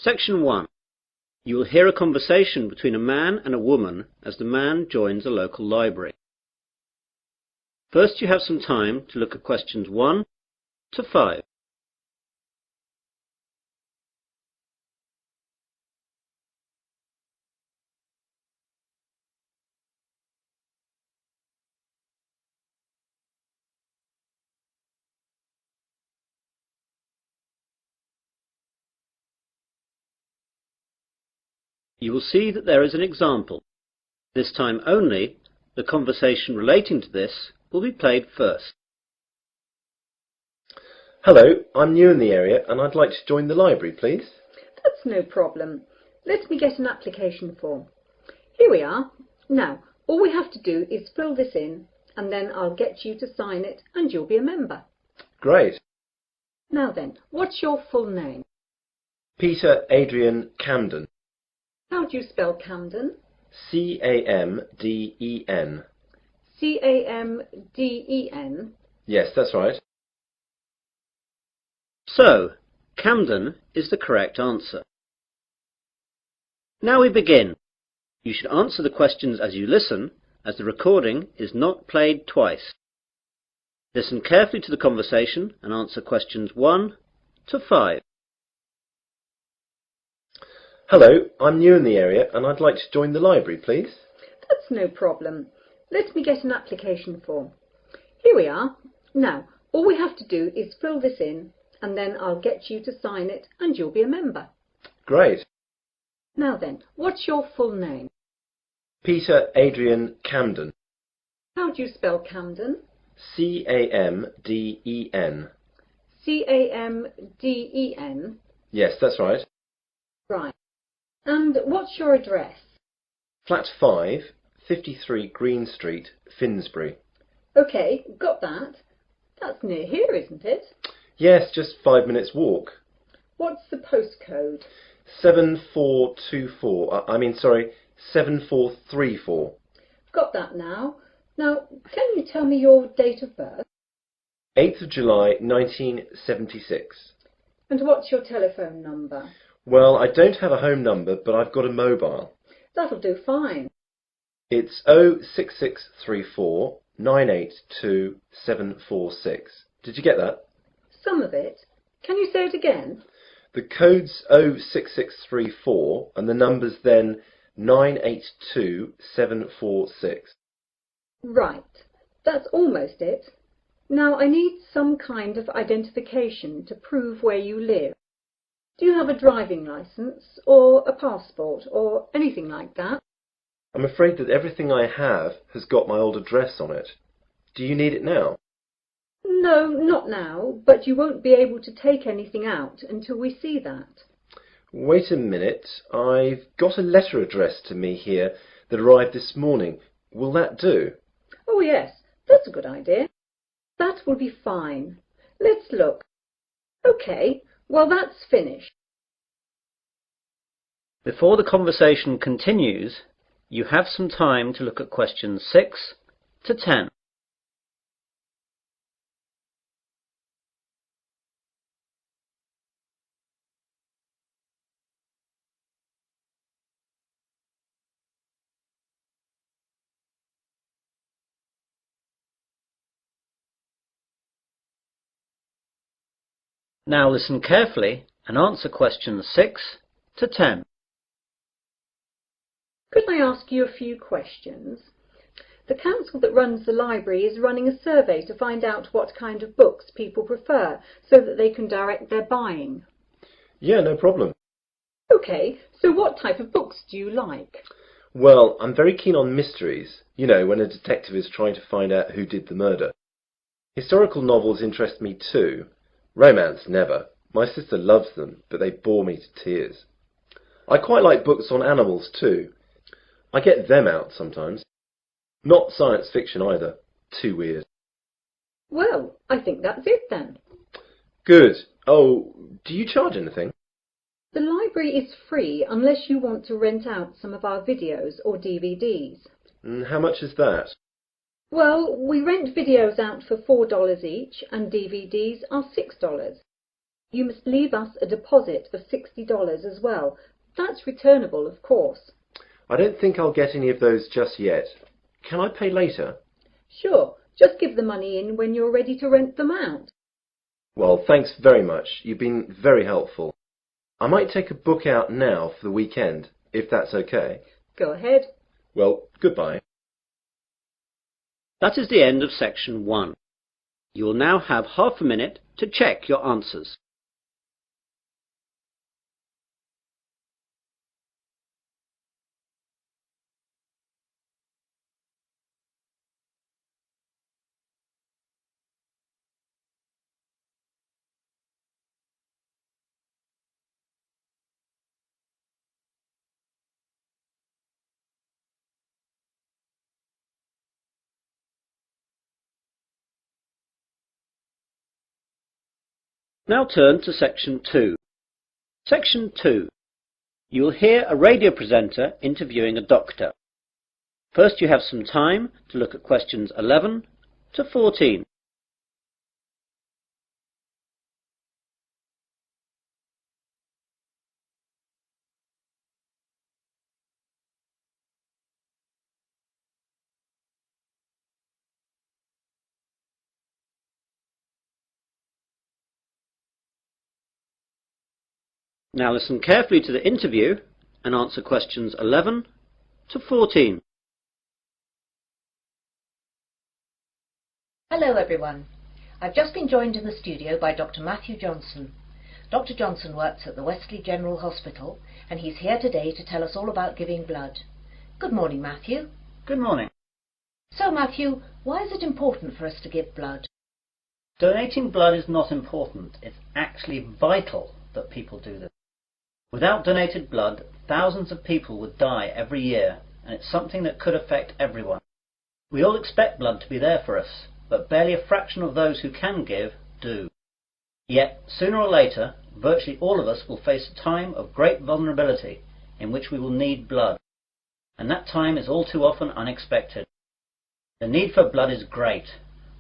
Section 1. You will hear a conversation between a man and a woman as the man joins a local library. First, you have some time to look at questions 1 to 5. You will see that there is an example. This time only, the conversation relating to this will be played first. Hello, I'm new in the area and I'd like to join the library, please. That's no problem. Let me get an application form. Here we are. Now, all we have to do is fill this in and then I'll get you to sign it and you'll be a member. Great. Now then, what's your full name? Peter Adrian Camden. How do you spell Camden? C-A-M-D-E-N. C-A-M-D-E-N? Yes, that's right. So, Camden is the correct answer. Now we begin. You should answer the questions as you listen, as the recording is not played twice. Listen carefully to the conversation and answer questions 1 to 5. Hello, I'm new in the area and I'd like to join the library, please. That's no problem. Let me get an application form. Here we are. Now, all we have to do is fill this in and then I'll get you to sign it and you'll be a member. Great. Now then, what's your full name? Peter Adrian Camden. How do you spell Camden? C-A-M-D-E-N. C-A-M-D-E-N? Yes, that's right. Right. And what's your address? Flat 5, 53 Green Street, Finsbury. OK, got that. That's near here, isn't it? Yes, just 5 minutes walk. What's the postcode? 7424. 7434. Got that now. Now, can you tell me your date of birth? 8th of July 1976. And what's your telephone number? Well, I don't have a home number, but I've got a mobile. That'll do fine. It's 06634 982 746. Did you get that? Some of it. Can you say it again? The code's 06634 and the number's then 982 746. Right. That's almost it. Now I need some kind of identification to prove where you live. Do you have a driving licence or a passport or anything like that? I'm afraid that everything I have has got my old address on it. Do you need it now? No, not now, but you won't be able to take anything out until we see that. Wait a minute. I've got a letter addressed to me here that arrived this morning. Will that do? Oh yes, that's a good idea. That will be fine. Let's look. OK, well that's finished. Before the conversation continues, you have some time to look at questions 6 to 10. Now listen carefully and answer questions 6 to 10. Could I ask you a few questions? The council that runs the library is running a survey to find out what kind of books people prefer so that they can direct their buying. Yeah, no problem. OK, so what type of books do you like? Well, I'm very keen on mysteries. You know, when a detective is trying to find out who did the murder. Historical novels interest me too. Romance, never. My sister loves them, but they bore me to tears. I quite like books on animals too. I get them out sometimes. Not science fiction either. Too weird. Well, I think that's it then. Good. Oh, do you charge anything? The library is free unless you want to rent out some of our videos or DVDs. How much is that? Well, we rent videos out for $4 each and DVDs are $6. You must leave us a deposit of $60 as well. That's returnable, of course. I don't think I'll get any of those just yet. Can I pay later? Sure, just give the money in when you're ready to rent them out. Well, thanks very much. You've been very helpful. I might take a book out now for the weekend, if that's okay. Go ahead. Well, goodbye. That is the end of section 1. You will now have half a minute to check your answers. Now turn to section 2. Section 2. You will hear a radio presenter interviewing a doctor. First you have some time to look at questions 11 to 14. Now listen carefully to the interview and answer questions 11 to 14. Hello everyone. I've just been joined in the studio by Dr. Matthew Johnson. Dr. Johnson works at the Wesley General Hospital and he's here today to tell us all about giving blood. Good morning, Matthew. Good morning. So Matthew, why is it important for us to give blood? Donating blood is not important. It's actually vital that people do this. Without donated blood, thousands of people would die every year, and it's something that could affect everyone. We all expect blood to be there for us, but barely a fraction of those who can give do. Yet, sooner or later, virtually all of us will face a time of great vulnerability in which we will need blood, and that time is all too often unexpected. The need for blood is great.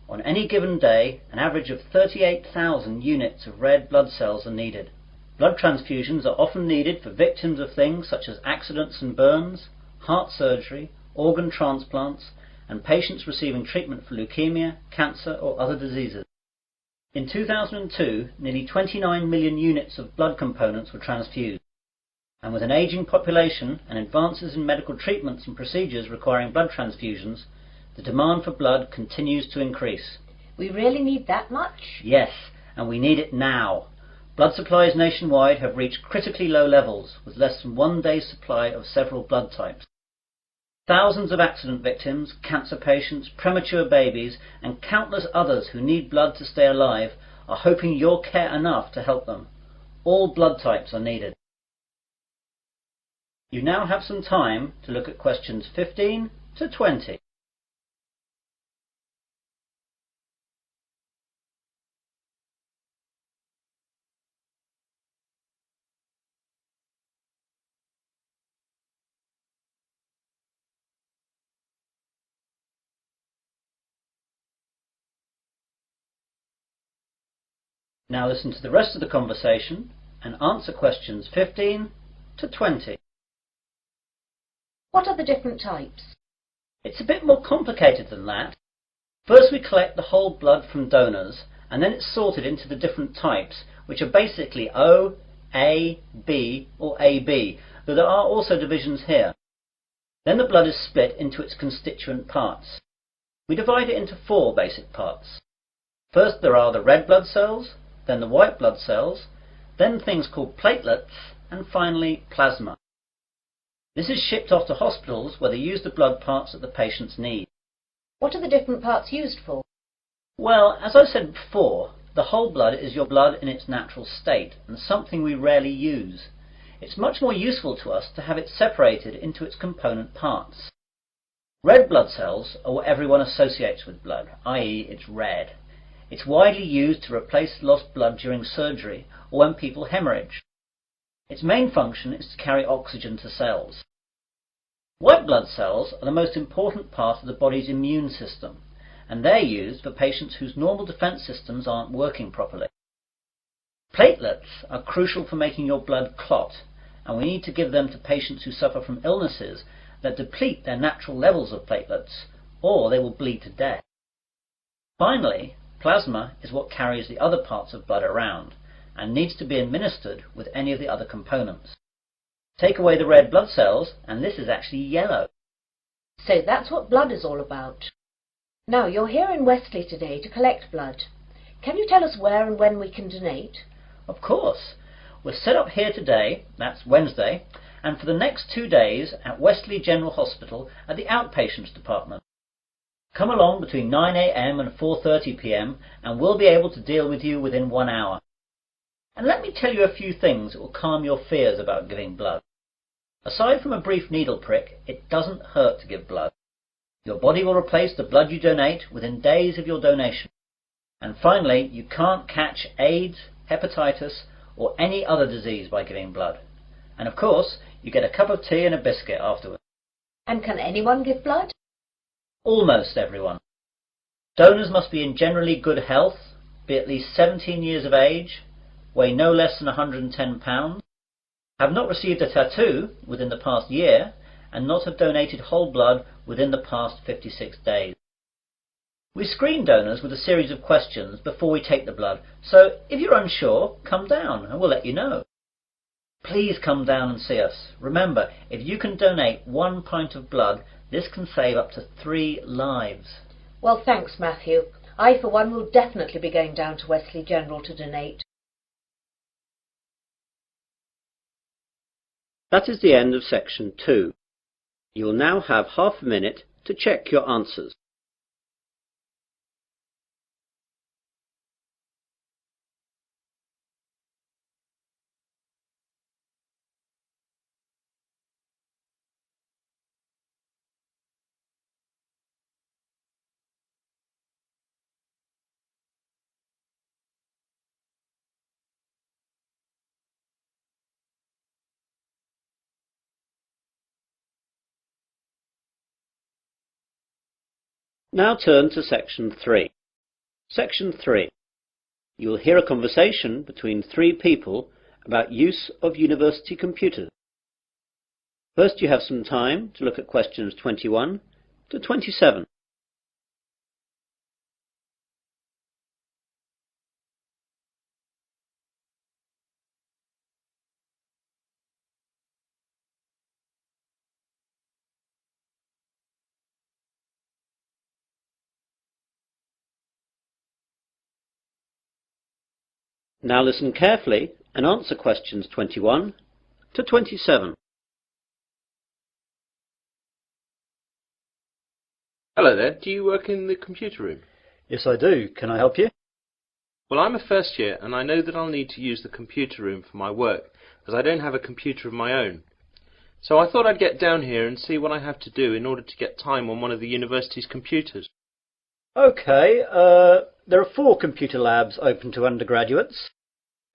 On any given day, an average of 38,000 units of red blood cells are needed. Blood transfusions are often needed for victims of things such as accidents and burns, heart surgery, organ transplants, and patients receiving treatment for leukemia, cancer or other diseases. In 2002, nearly 29 million units of blood components were transfused, and with an ageing population and advances in medical treatments and procedures requiring blood transfusions, the demand for blood continues to increase. We really need that much? Yes, and we need it now. Blood supplies nationwide have reached critically low levels, with less than 1 day's supply of several blood types. Thousands of accident victims, cancer patients, premature babies, and countless others who need blood to stay alive are hoping you'll care enough to help them. All blood types are needed. You now have some time to look at questions 15 to 20. Now listen to the rest of the conversation and answer questions 15 to 20. What are the different types? It's a bit more complicated than that. First we collect the whole blood from donors, and then it's sorted into the different types, which are basically O, A, B or AB, though there are also divisions here. Then the blood is split into its constituent parts. We divide it into 4 basic parts. First there are the red blood cells, then the white blood cells, then things called platelets, and finally plasma. This is shipped off to hospitals where they use the blood parts that the patients need. What are the different parts used for? Well, as I said before, the whole blood is your blood in its natural state, and something we rarely use. It's much more useful to us to have it separated into its component parts. Red blood cells are what everyone associates with blood, i.e. it's red. It's widely used to replace lost blood during surgery or when people hemorrhage. Its main function is to carry oxygen to cells. White blood cells are the most important part of the body's immune system, and they're used for patients whose normal defense systems aren't working properly. Platelets are crucial for making your blood clot, and we need to give them to patients who suffer from illnesses that deplete their natural levels of platelets, or they will bleed to death. Finally, plasma is what carries the other parts of blood around, and needs to be administered with any of the other components. Take away the red blood cells, and this is actually yellow. So that's what blood is all about. Now, you're here in Wesley today to collect blood. Can you tell us where and when we can donate? Of course. We're set up here today, that's Wednesday, and for the next 2 days at Wesley General Hospital at the outpatients department. Come along between 9 a.m. and 4:30 p.m. and we'll be able to deal with you within 1 hour. And let me tell you a few things that will calm your fears about giving blood. Aside from a brief needle prick, it doesn't hurt to give blood. Your body will replace the blood you donate within days of your donation. And finally, you can't catch AIDS, hepatitis, or any other disease by giving blood. And of course, you get a cup of tea and a biscuit afterwards. And can anyone give blood? Almost everyone. Donors must be in generally good health, be at least 17 years of age, weigh no less than 110 pounds, have not received a tattoo within the past year, and not have donated whole blood within the past 56 days. We screen donors with a series of questions before we take the blood, so if you're unsure, come down and we'll let you know. Please come down and see us. Remember, if you can donate 1 pint of blood, this can save up to 3 lives. Well, thanks, Matthew. I, for one, will definitely be going down to Wesley General to donate. That is the end of section 2. You will now have half a minute to check your answers. Now turn to section 3. Section 3. You will hear a conversation between 3 people about use of university computers. First, you have some time to look at questions 21 to 27. Now listen carefully and answer questions 21 to 27. Hello there, do you work in the computer room? Yes, I do. Can I help you? Well, I'm a first year and I know that I'll need to use the computer room for my work, as I don't have a computer of my own. So I thought I'd get down here and see what I have to do in order to get time on one of the university's computers. Okay, there are 4 computer labs open to undergraduates.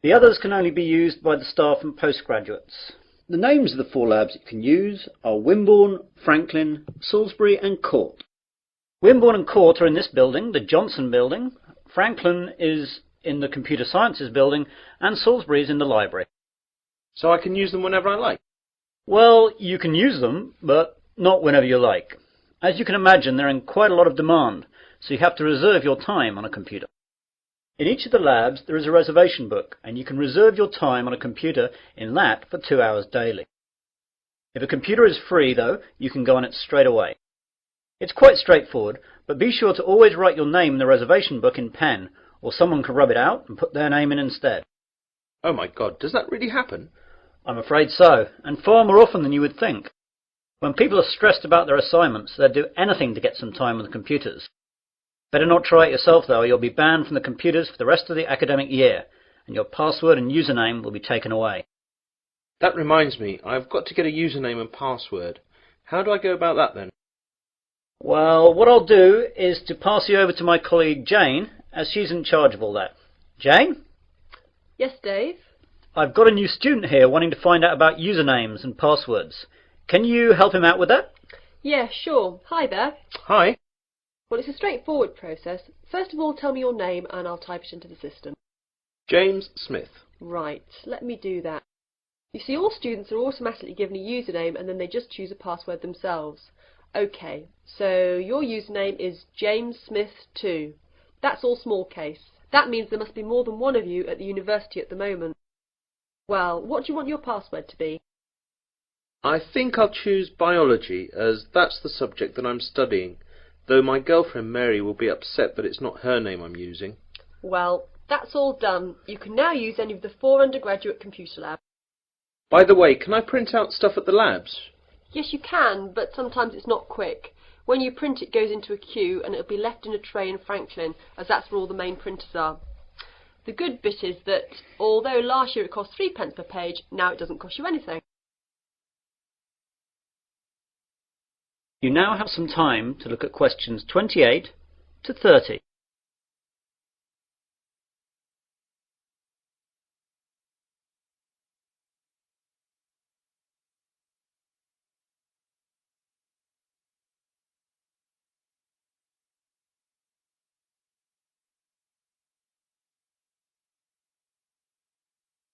The others can only be used by the staff and postgraduates. The names of the 4 labs you can use are Wimborne, Franklin, Salisbury and Court. Wimborne and Court are in this building, the Johnson building. Franklin is in the Computer Sciences building, and Salisbury is in the library. So I can use them whenever I like? Well, you can use them, but not whenever you like. As you can imagine, they're in quite a lot of demand, so you have to reserve your time on a computer. In each of the labs there is a reservation book, and you can reserve your time on a computer in that for 2 hours daily. If a computer is free, though, you can go on it straight away. It's quite straightforward, but be sure to always write your name in the reservation book in pen, or someone can rub it out and put their name in instead. Oh my God, does that really happen? I'm afraid so, and far more often than you would think. When people are stressed about their assignments, they'll do anything to get some time on the computers. Better not try it yourself, though, or you'll be banned from the computers for the rest of the academic year, and your password and username will be taken away. That reminds me, I've got to get a username and password. How do I go about that then? Well, what I'll do is to pass you over to my colleague Jane, as she's in charge of all that. Jane? Yes, Dave? I've got a new student here wanting to find out about usernames and passwords. Can you help him out with that? Yeah, sure. Hi there. Hi. Well, it's a straightforward process. First of all, tell me your name and I'll type it into the system. James Smith. Right, let me do that. You see, all students are automatically given a username and then they just choose a password themselves. OK, so your username is JamesSmith2. That's all small case. That means there must be more than one of you at the university at the moment. Well, what do you want your password to be? I think I'll choose biology, as that's the subject that I'm studying, though my girlfriend Mary will be upset that it's not her name I'm using. Well, that's all done. You can now use any of the 4 undergraduate computer labs. By the way, can I print out stuff at the labs? Yes, you can, but sometimes it's not quick. When you print, it goes into a queue and it'll be left in a tray in Franklin, as that's where all the main printers are. The good bit is that, although last year it cost 3p per page, now it doesn't cost you anything. You now have some time to look at questions 28 to 30.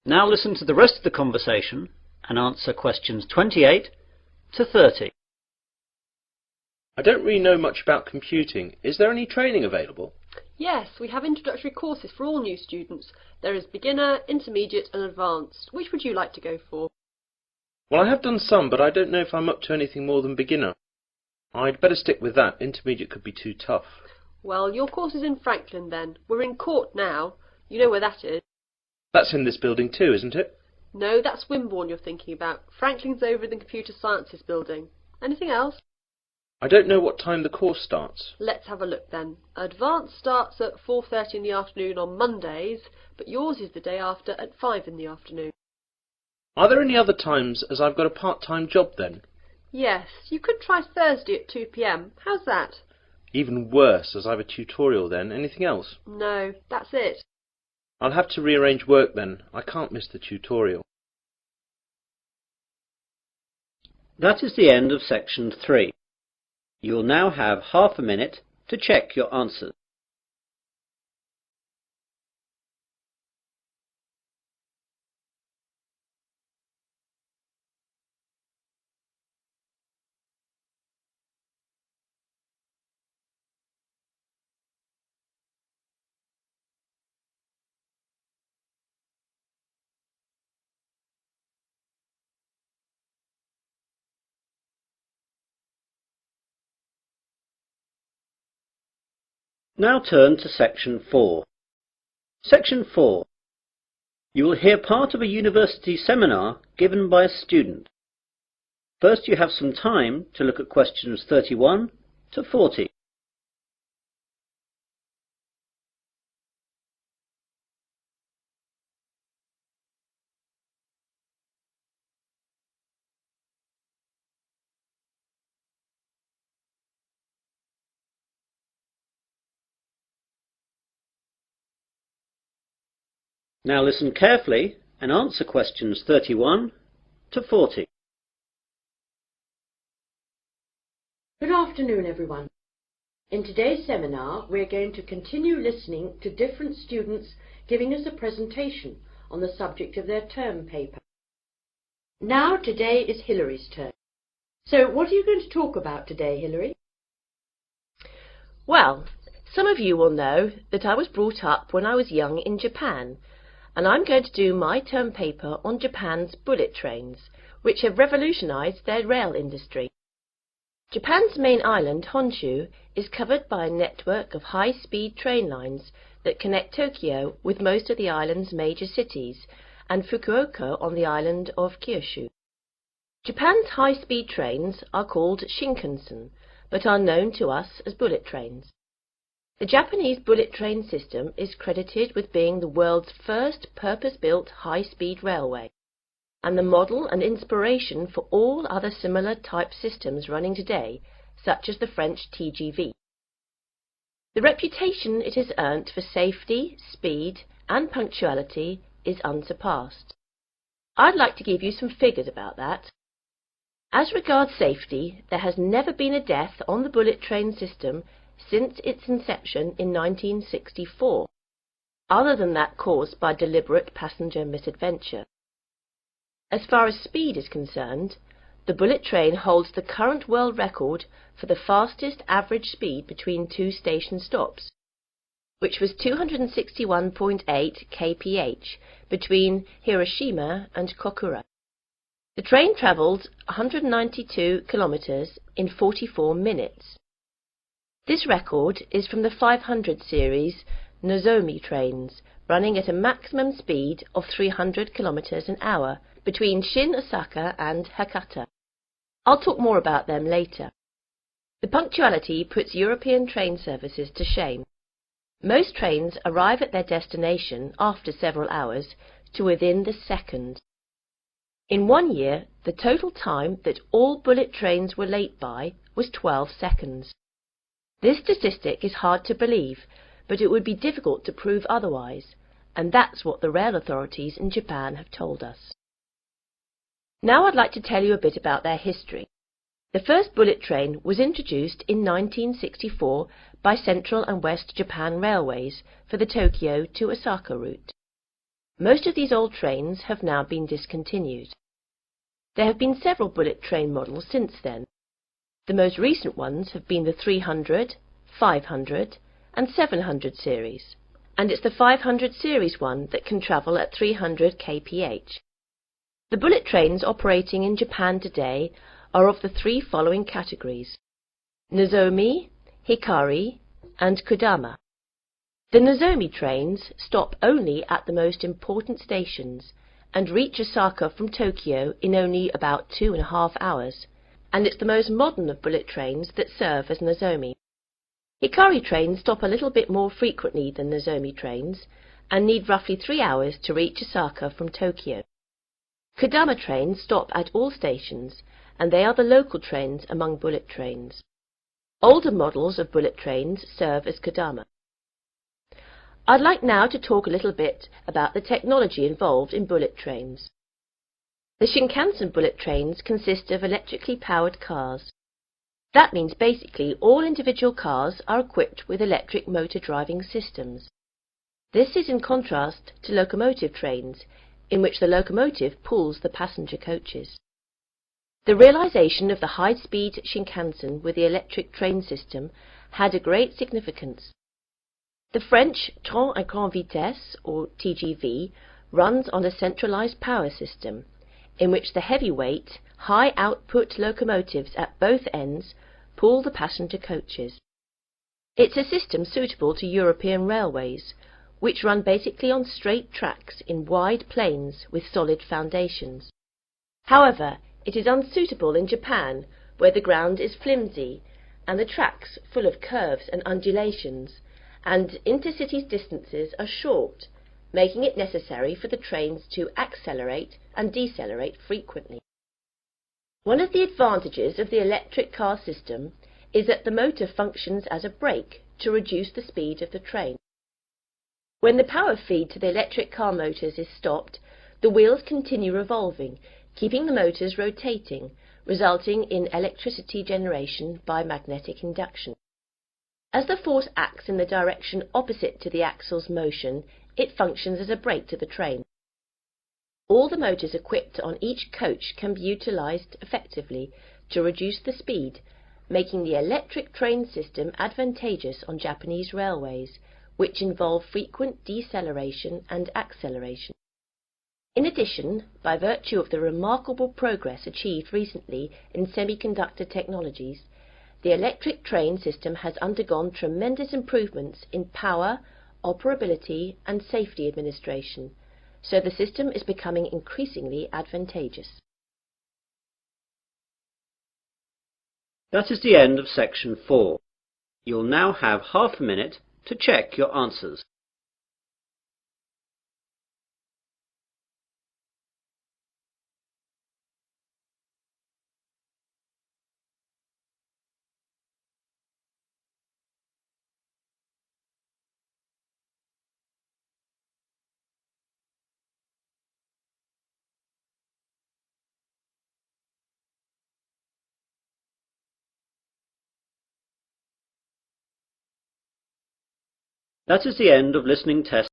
Now listen to the rest of the conversation and answer questions 28 to 30. I don't really know much about computing. Is there any training available? Yes, we have introductory courses for all new students. There is beginner, intermediate and advanced. Which would you like to go for? Well, I have done some, but I don't know if I'm up to anything more than beginner. I'd better stick with that. Intermediate could be too tough. Well, your course is in Franklin then. We're in Court now. You know where that is. That's in this building too, isn't it? No, that's Wimborne you're thinking about. Franklin's over in the Computer Sciences building. Anything else? I don't know what time the course starts. Let's have a look then. Advanced starts at 4:30 in the afternoon on Mondays, but yours is the day after at 5 in the afternoon. Are there any other times, as I've got a part-time job then? Yes, you could try Thursday at 2 p.m. How's that? Even worse, as I've a tutorial then. Anything else? No, that's it. I'll have to rearrange work then. I can't miss the tutorial. That is the end of section 3. You will now have half a minute to check your answers. Now turn to section 4. Section 4. You will hear part of a university seminar given by a student. First you have some time to look at questions 31 to 40. Now listen carefully and answer questions 31 to 40. Good afternoon, everyone. In today's seminar, we're going to continue listening to different students giving us a presentation on the subject of their term paper. Now, today is Hillary's turn. So, what are you going to talk about today, Hillary? Well, some of you will know that I was brought up when I was young in Japan, and I'm going to do my term paper on Japan's bullet trains, which have revolutionized their rail industry. Japan's main island, Honshu, is covered by a network of high-speed train lines that connect Tokyo with most of the island's major cities and Fukuoka on the island of Kyushu. Japan's high-speed trains are called Shinkansen, but are known to us as bullet trains. The Japanese bullet train system is credited with being the world's first purpose-built high-speed railway, and the model and inspiration for all other similar type systems running today, such as the French TGV. The reputation it has earned for safety, speed, and punctuality is unsurpassed. I'd like to give you some figures about that. As regards safety, there has never been a death on the bullet train system since its inception in 1964. other than that caused by deliberate passenger misadventure. As far as speed is concerned, the bullet train holds the current world record for the fastest average speed between two station stops, which was 261.8 kph between Hiroshima and Kokura. The train travelled 192 kilometres in 44 minutes. This record is from the 500 series Nozomi trains, running at a maximum speed of 300 kilometres an hour between Shin Osaka and Hakata. I'll talk more about them later. The punctuality puts European train services to shame. Most trains arrive at their destination after several hours to within the second. In 1 year, the total time that all bullet trains were late by was 12 seconds. This statistic is hard to believe, but it would be difficult to prove otherwise, and that's what the rail authorities in Japan have told us. Now I'd like to tell you a bit about their history. The first bullet train was introduced in 1964 by Central and West Japan Railways for the Tokyo to Osaka route. Most of these old trains have now been discontinued. There have been several bullet train models since then. The most recent ones have been the 300, 500 and 700 series, and it's the 500 series one that can travel at 300 kph. The bullet trains operating in Japan today are of the three following categories: Nozomi, Hikari and Kodama. The Nozomi trains stop only at the most important stations and reach Osaka from Tokyo in only about 2.5 hours, and it's the most modern of bullet trains that serve as Nozomi. Hikari trains stop a little bit more frequently than Nozomi trains and need roughly 3 hours to reach Osaka from Tokyo. Kodama trains stop at all stations, and they are the local trains among bullet trains. Older models of bullet trains serve as Kodama. I'd like now to talk a little bit about the technology involved in bullet trains. The Shinkansen bullet trains consist of electrically powered cars. That means basically all individual cars are equipped with electric motor driving systems. This is in contrast to locomotive trains, in which the locomotive pulls the passenger coaches. The realization of the high-speed Shinkansen with the electric train system had a great significance. The French Train à grande vitesse, or TGV, runs on a centralized power system, in which the heavyweight, high-output locomotives at both ends pull the passenger coaches. It's a system suitable to European railways, which run basically on straight tracks in wide plains with solid foundations. However, it is unsuitable in Japan, where the ground is flimsy and the tracks full of curves and undulations, and intercity distances are short, making it necessary for the trains to accelerate and decelerate frequently. One of the advantages of the electric car system is that the motor functions as a brake to reduce the speed of the train. When the power feed to the electric car motors is stopped, the wheels continue revolving, keeping the motors rotating, resulting in electricity generation by magnetic induction. As the force acts in the direction opposite to the axle's motion, it functions as a brake to the train. All the motors equipped on each coach can be utilized effectively to reduce the speed, making the electric train system advantageous on Japanese railways, which involve frequent deceleration and acceleration. In addition, by virtue of the remarkable progress achieved recently in semiconductor technologies, the electric train system has undergone tremendous improvements in power, operability and safety administration, so the system is becoming increasingly advantageous. That is the end of section 4. You'll now have half a minute to check your answers. That is the end of listening test